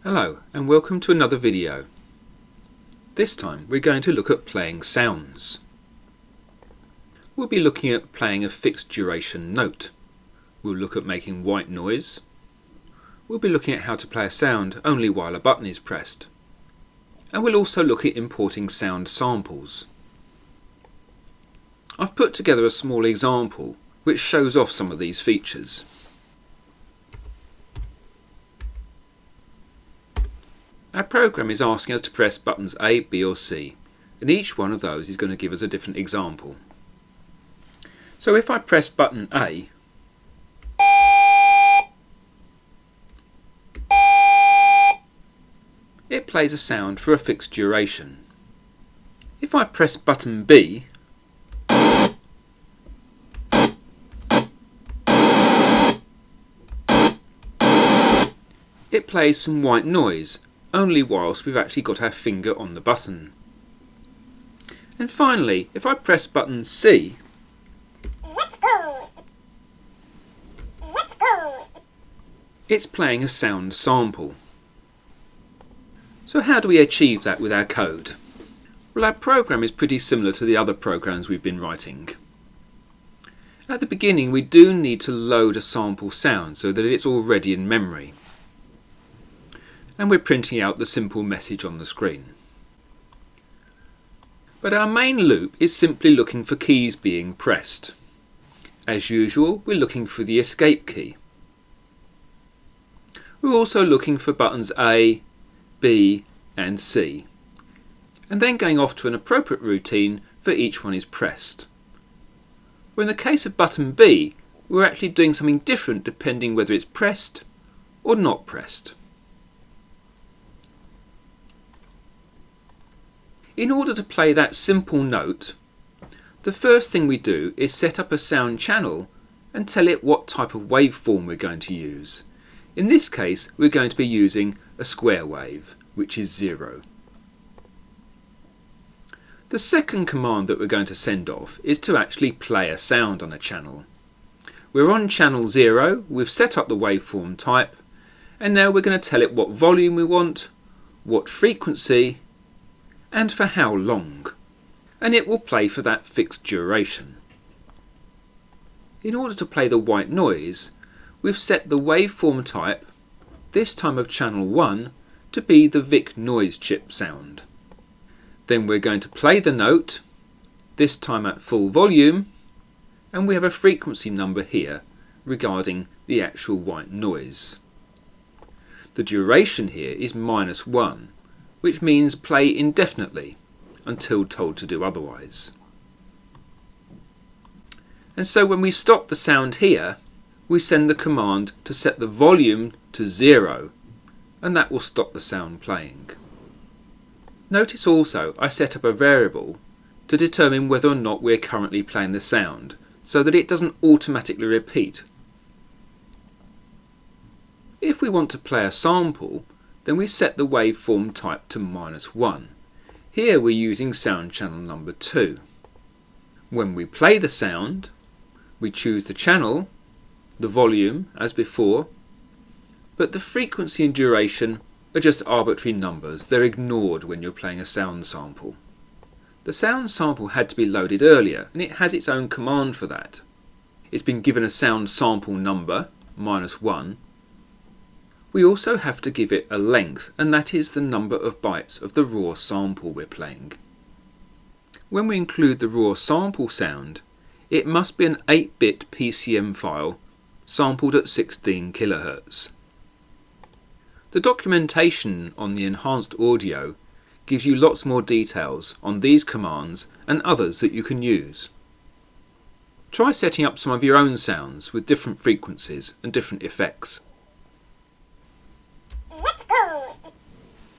Hello and welcome to another video. This time we're going to look at playing sounds. We'll be looking at playing a fixed duration note. We'll look at making white noise. We'll be looking at how to play a sound only while a button is pressed. And we'll also look at importing sound samples. I've put together a small example which shows off some of these features. Our program is asking us to press buttons A, B or C, and each one of those is going to give us a different example. So if I press button A, it plays a sound for a fixed duration. If I press button B, it plays some white noise, only whilst we've actually got our finger on the button. And finally, if I press button C, it's playing a sound sample. So how do we achieve that with our code? Well, our program is pretty similar to the other programs we've been writing. At the beginning we do need to load a sample sound so that it's already in memory. And we're printing out the simple message on the screen. But our main loop is simply looking for keys being pressed. As usual, we're looking for the escape key. We're also looking for buttons A, B and C, and then going off to an appropriate routine for each one is pressed. Well, in the case of button B, we're actually doing something different depending whether it's pressed or not pressed. In order to play that simple note, the first thing we do is set up a sound channel and tell it what type of waveform we're going to use. In this case, we're going to be using a square wave, which is 0. The second command that we're going to send off is to actually play a sound on a channel. We're on channel 0, we've set up the waveform type, and now we're going to tell it what volume we want, what frequency, and for how long, and it will play for that fixed duration. In order to play the white noise, we've set the waveform type, this time of channel 1, to be the Vic noise chip sound. Then we're going to play the note, this time at full volume, and we have a frequency number here regarding the actual white noise. The duration here is -1, which means play indefinitely until told to do otherwise. And so when we stop the sound here, we send the command to set the volume to 0, and that will stop the sound playing. Notice also I set up a variable to determine whether or not we're currently playing the sound, so that it doesn't automatically repeat. If we want to play a sample, then we set the waveform type to -1. Here we're using sound channel number 2. When we play the sound, we choose the channel, the volume as before, but the frequency and duration are just arbitrary numbers. They're ignored when you're playing a sound sample. The sound sample had to be loaded earlier, and it has its own command for that. It's been given a sound sample number, -1. We also have to give it a length, and that is the number of bytes of the raw sample we're playing. When we include the raw sample sound, it must be an 8-bit PCM file sampled at 16 kHz. The documentation on the enhanced audio gives you lots more details on these commands and others that you can use. Try setting up some of your own sounds with different frequencies and different effects.